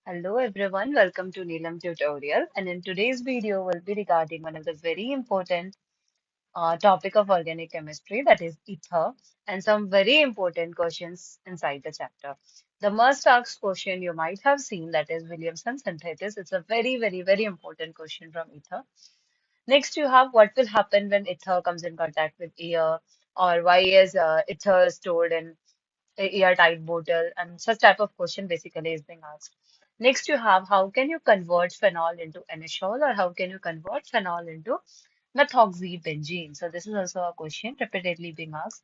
Hello everyone, welcome to Neelam tutorial, and in today's video will be regarding one of the very important topic of organic chemistry, that is ether, and some very important questions inside the chapter. The most asked question you might have seen, that is Williamson synthesis. It's a very important question from ether. Next you have what will happen when ether comes in contact with air, or why is ether stored in airtight bottle, and such type of question basically is being asked. Next, you have how can you convert phenol into anisole, or how can you convert phenol into methoxybenzene? So this is also a question repeatedly being asked.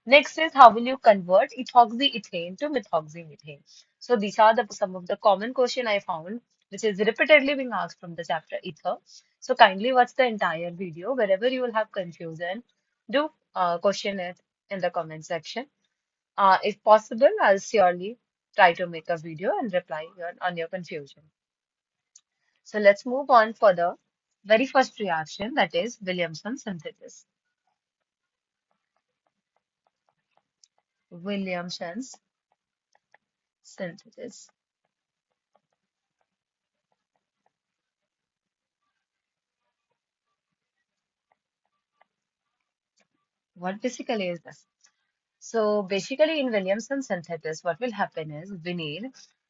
Next is how will you convert ethoxyethane to methoxymethane? So these are the some of the common question I found, which is repeatedly being asked from the chapter ether. So kindly watch the entire video. Wherever you will have confusion, do question it in the comment section. If possible, I'll surely try to make a video and reply on your confusion. So let's move on for the very first reaction, that is Williamson synthesis. Williamson's synthesis. What basically is this? So basically in Williamson synthesis, what will happen is we need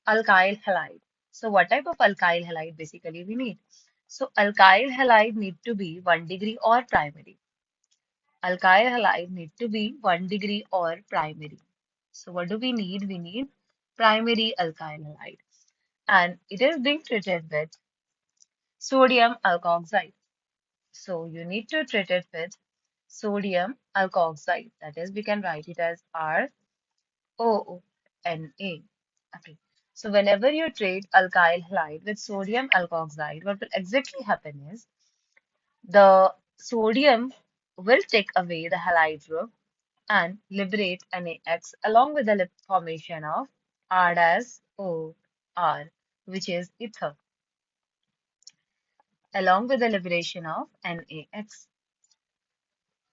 alkyl halide. So what type of alkyl halide basically we need? So alkyl halide need to be 1 degree or primary. Alkyl halide need to be 1 degree or primary. So what do we need? We need primary alkyl halide. And it is being treated with sodium alkoxide. So you need to treat it with sodium alkoxide. That is, we can write it as RONA. Okay. So whenever you treat alkyl halide with sodium alkoxide, what will exactly happen is the sodium will take away the halide group and liberate NaX along with the formation of R-O-R, which is ether, along with the liberation of NaX.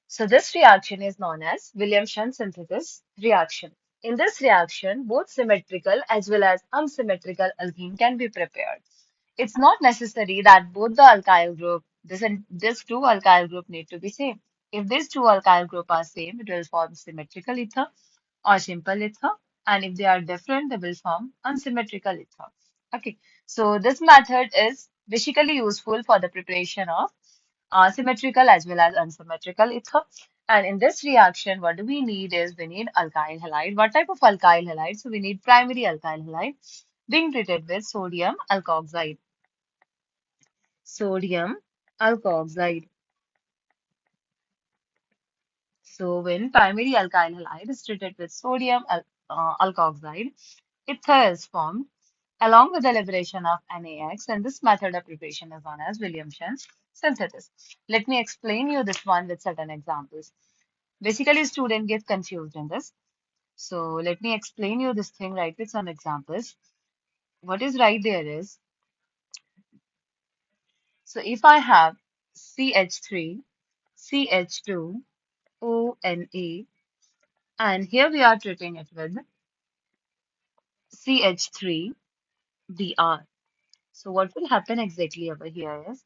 So this reaction is known as Williamson synthesis reaction. In this reaction, both symmetrical as well as unsymmetrical alkene can be prepared. It's not necessary that both the alkyl group, this two alkyl group need to be same. If these two alkyl group are same, it will form symmetrical ether or simple ether, and if they are different, they will form unsymmetrical ether. Okay, so this method is basically useful for the preparation of symmetrical as well as unsymmetrical ether. And in this reaction, what do we need is we need alkyl halide. What type of alkyl halide? So we need primary alkyl halide being treated with sodium alkoxide. Sodium alkoxide. So when primary alkyl halide is treated with sodium alkoxide, ether is formed along with the liberation of NaX, and this method of preparation is known as Williamson's synthesis. Let me explain you this one with certain examples. Basically, student get confused in this. So let me explain you this thing right with some examples. What is right there is, so if I have CH3, CH2, ONA, and here we are treating it with CH3, Br. So what will happen exactly over here is,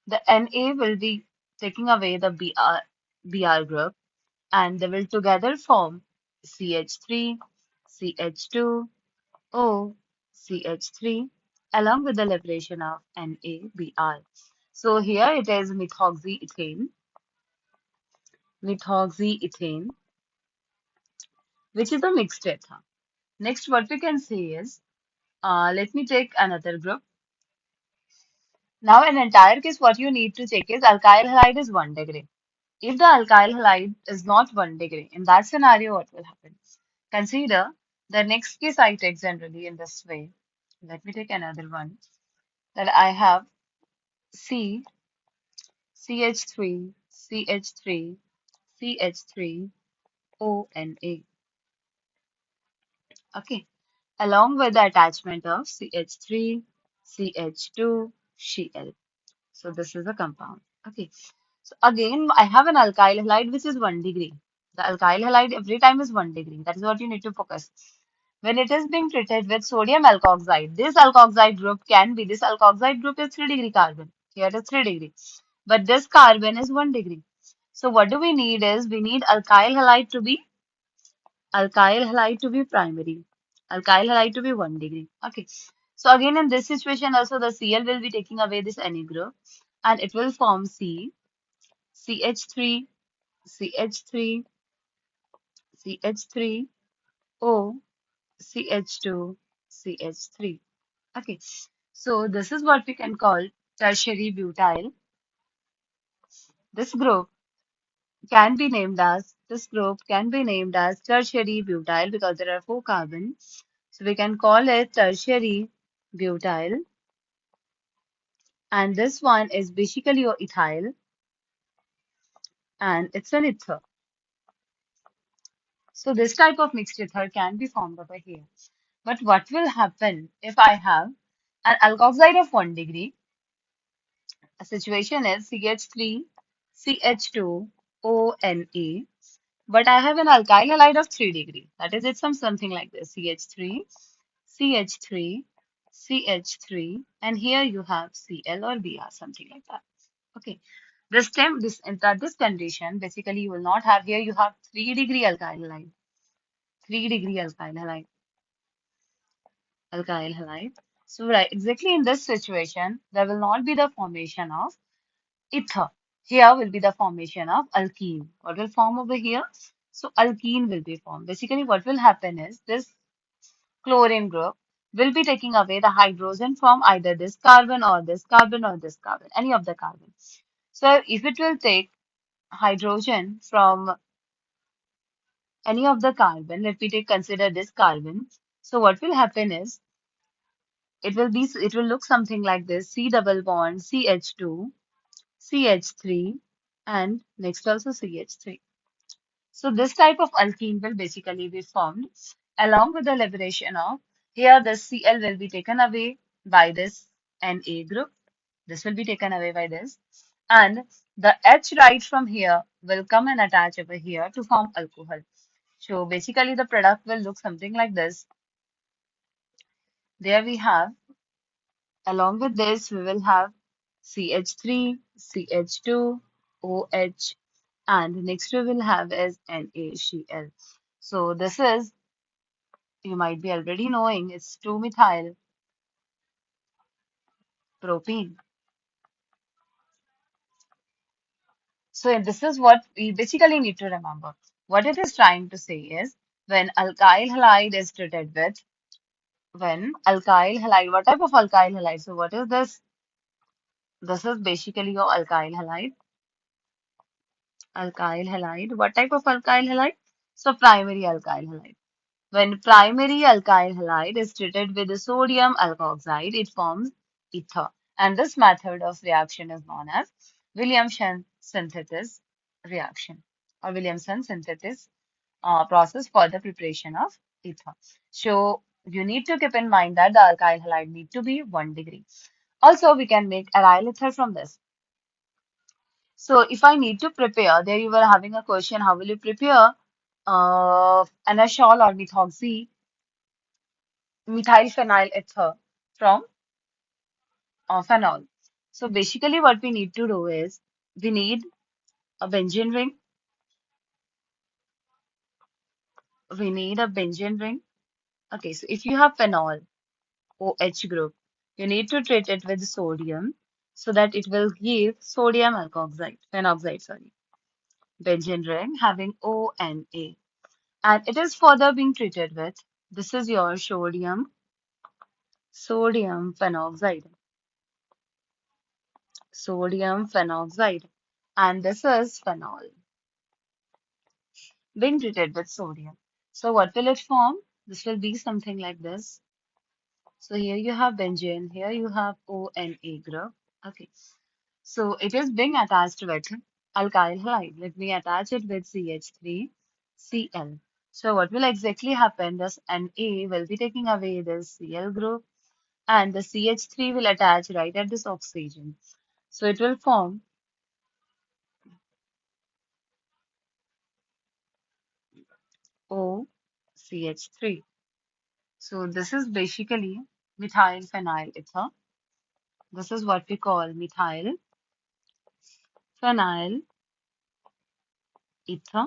the Na will be taking away the Br group, and they will together form CH3, CH2, O, CH3, along with the liberation of NaBr. So here it is methoxyethane, which is a mixed ether. Next, what we can say is, let me take another group. Now, in entire case, what you need to check is alkyl halide is 1 degree. If the alkyl halide is not 1 degree, in that scenario, what will happen? Consider the next case I take generally in this way. Let me take another one, that I have C, CH3, CH3, CH3, ONA. Okay. Along with the attachment of CH3, CH2, Cl. So this is a compound. Okay. So again, I have an alkyl halide which is 1 degree. The alkyl halide every time is 1 degree. That is what you need to focus. when it is being treated with sodium alkoxide, this alkoxide group is 3 degree carbon. Here it is 3 degree. But this carbon is 1 degree. So what do we need is we need alkyl halide to be primary. Alkyl halide to be 1 degree. Okay. So again in this situation also the Cl will be taking away this Na group and it will form CH3, CH3, CH3, O, CH2, CH3. Okay. So this is what we can call tertiary butyl. This group this group can be named as tertiary butyl because there are 4 carbons. So we can call it tertiary butyl. And this one is basically your ethyl and it's an ether. So this type of mixed ether can be formed over here. But what will happen if I have an alkoxide of 1 degree? A situation is CH3, CH2, ONA. But I have an alkyl halide of 3 degree. That is, it's something like this. CH3, CH3, CH3, and here you have Cl or Br, something like that. Okay. This condition, basically you will not have here, you have 3 degree alkyl halide. 3 degree alkyl halide. So right, exactly in this situation, there will not be the formation of ether. Here will be the formation of alkene. What will form over here? So alkene will be formed. Basically, what will happen is this chlorine group will be taking away the hydrogen from either this carbon or this carbon or this carbon, any of the carbons. So if it will take hydrogen from any of the carbon, let me take consider this carbon. So what will happen is it will look something like this: C double bond CH2, CH3, and next also CH3. So this type of alkene will basically be formed along with the liberation of here the Cl will be taken away by this Na group. This will be taken away by this. And the H right from here will come and attach over here to form alcohol. So basically the product will look something like this. There we have, along with this, we will have CH3, CH2, OH, and next we will have is NaCl. So this is, you might be already knowing, it's 2-methyl propene. So this is what we basically need to remember. What it is trying to say is when alkyl halide is treated with, when alkyl halide, what type of alkyl halide? So what is this? This is basically your alkyl halide. Alkyl halide. What type of alkyl halide? So primary alkyl halide. When primary alkyl halide is treated with the sodium alkoxide, it forms ether. And this method of reaction is known as Williamson synthesis reaction or Williamson synthesis process for the preparation of ether. So you need to keep in mind that the alkyl halide need to be 1 degree. Also, we can make aryl ether from this. So if I need to prepare, there you were having a question, how will you prepare anasol or methyl phenyl ether from phenol? So basically what we need to do is we need a benzene ring. We need a benzene ring. Okay, so if you have phenol, OH group, you need to treat it with sodium so that it will give sodium alkoxide, phenoxide, sorry, benzene ring having ONA. And it is further being treated with, this is your sodium phenoxide, sodium phenoxide, and this is phenol being treated with sodium. So what will it form? This will be something like this. So here you have benzene, here you have ONA group. Okay, so it is being attached with alkyl halide. Let me attach it with CH3Cl. So what will exactly happen? This Na will be taking away this Cl group and the CH3 will attach right at this oxygen. So it will form OCH3. So this is basically methyl phenyl ether. This is what we call methyl phenyl ether,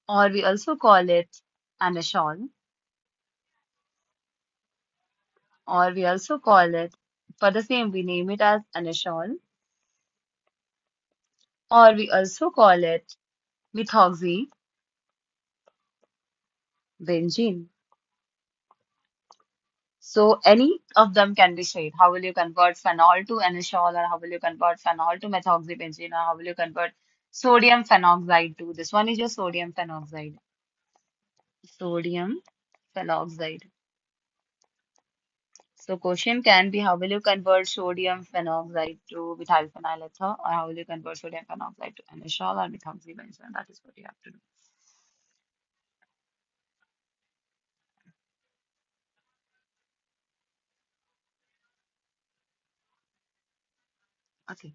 or we also call it anisole, or we also call it, for the same, we name it as anisole, or we also call it methoxybenzene. So any of them can be said. How will you convert phenol to anisole, or how will you convert phenol to methoxybenzene, or how will you convert sodium phenoxide to this one is your sodium phenoxide. Sodium phenoxide. So question can be, how will you convert sodium phenoxide to methyl phenyl ether, or how will you convert sodium phenoxide to anisole or methoxybenzene? That is what you have to do. Okay.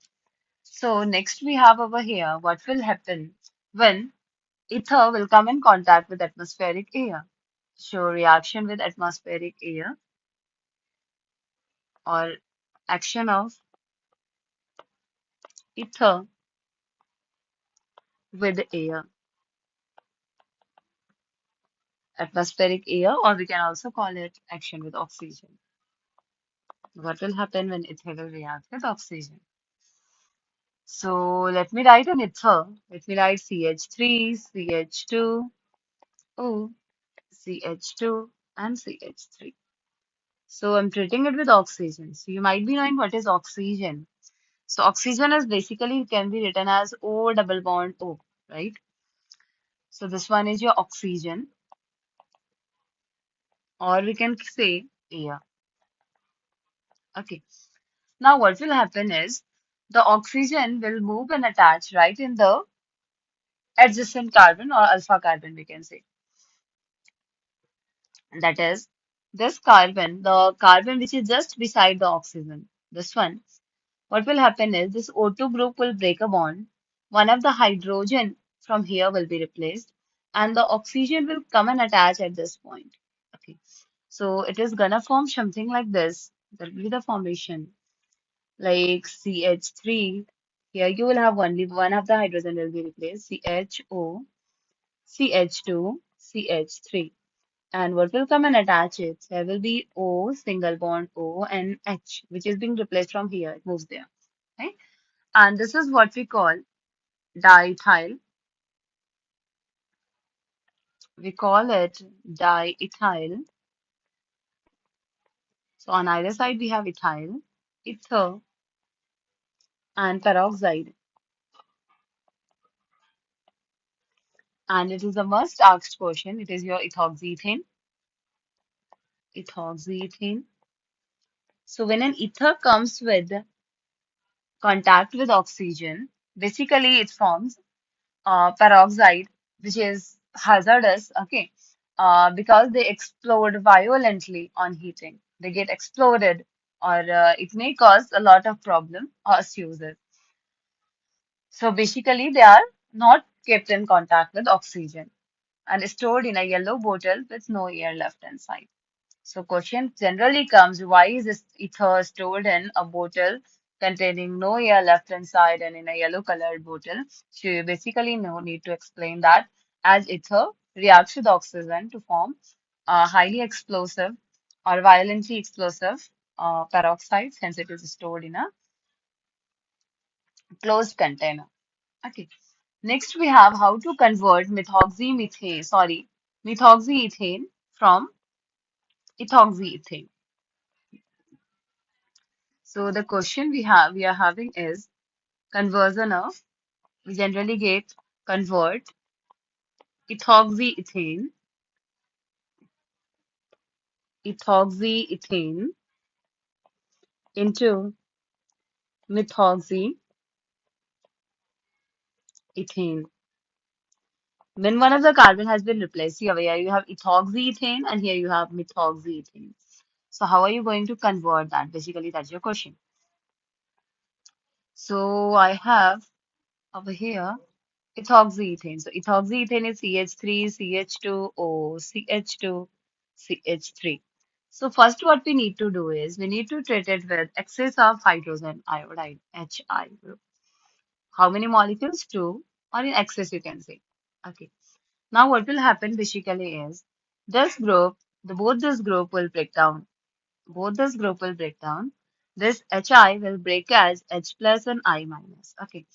So next we have over here, what will happen when ether will come in contact with atmospheric air. So reaction with atmospheric air, or action of ether with air. Atmospheric air, or we can also call it action with oxygen. What will happen when ether will react with oxygen? So let me write an ether. Let me write CH3, CH2, O, CH2, and CH3. So I'm treating it with oxygen. So you might be knowing what is oxygen. So oxygen is basically can be written as O double bond O, right? So this one is your oxygen, or we can say air. Okay. Now what will happen is the oxygen will move and attach right in the adjacent carbon, or alpha carbon, we can say. That is this carbon, the carbon which is just beside the oxygen. This one. What will happen is this O2 group will break a bond. One of the hydrogen from here will be replaced, and the oxygen will come and attach at this point. Okay. So it is gonna form something like this. That will be the formation like CH3. Here you will have only one of the hydrogen will be replaced. CHO, CH2, CH3. And what will come and attach it? There will be O, single bond O, and H, which is being replaced from here. It moves there. Right? And this is what we call diethyl. We call it diethyl. So on either side we have ethyl, ether, and peroxide. And it is a must asked question. It is your ethoxyethane. Ethoxyethane. So when an ether comes with contact with oxygen, basically it forms peroxide, which is hazardous, okay, because they explode violently on heating. They get exploded, or it may cause a lot of problem or uses. So basically, they are not kept in contact with oxygen and stored in a yellow bottle with no air left inside. So question generally comes, why is this ether stored in a bottle containing no air left inside and in a yellow colored bottle? So you basically no need to explain that, as ether reacts with oxygen to form a highly explosive or violently explosive peroxide, since it is stored in a closed container. Okay. Next we have how to convert methoxyethane from ethoxyethane. So the question we are having is conversion of, we generally get convert ethoxyethane ethoxyethane into methoxyethane when one of the carbon has been replaced. Here you have ethoxyethane and here you have methoxyethane. So how are you going to convert that? Basically, that's your question. So I have over here ethoxyethane. So ethoxyethane is CH3, CH2O, CH2. CH3. So first what we need to do is we need to treat it with excess of hydrogen iodide, Hi group. How many molecules? Two, or in excess you can say. Okay. Now what will happen basically is this group, both this group will break down. Both this group will break down. This Hi will break as H plus and I minus. Okay.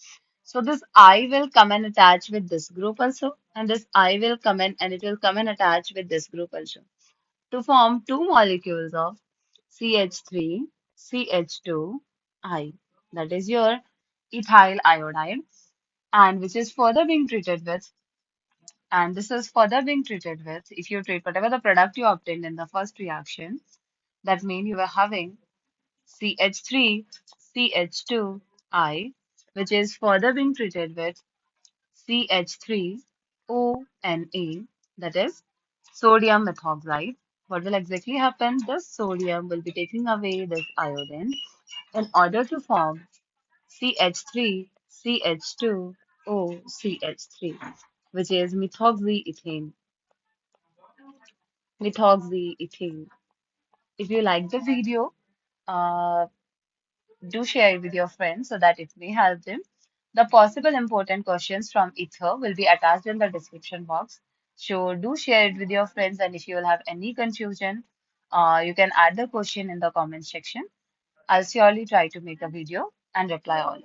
So this I will come and attach with this group also, and this I will come in and it will come and attach with this group also to form two molecules of CH3, CH2I. That is your ethyl iodide, and which is further being treated with, and this is further being treated with, if you treat whatever the product you obtained in the first reaction, that means you are having CH3, CH2I, which is further being treated with CH3ONA, that is sodium methoxide. What will exactly happen? The sodium will be taking away this iodine in order to form CH3, CH2O, CH3, which is methoxyethane. Methoxyethane. If you like the video, uh, do share it with your friends so that it may help them. The possible important questions from Ether will be attached in the description box. So do share it with your friends, and if you will have any confusion, you can add the question in the comment section. I'll surely try to make a video and reply all.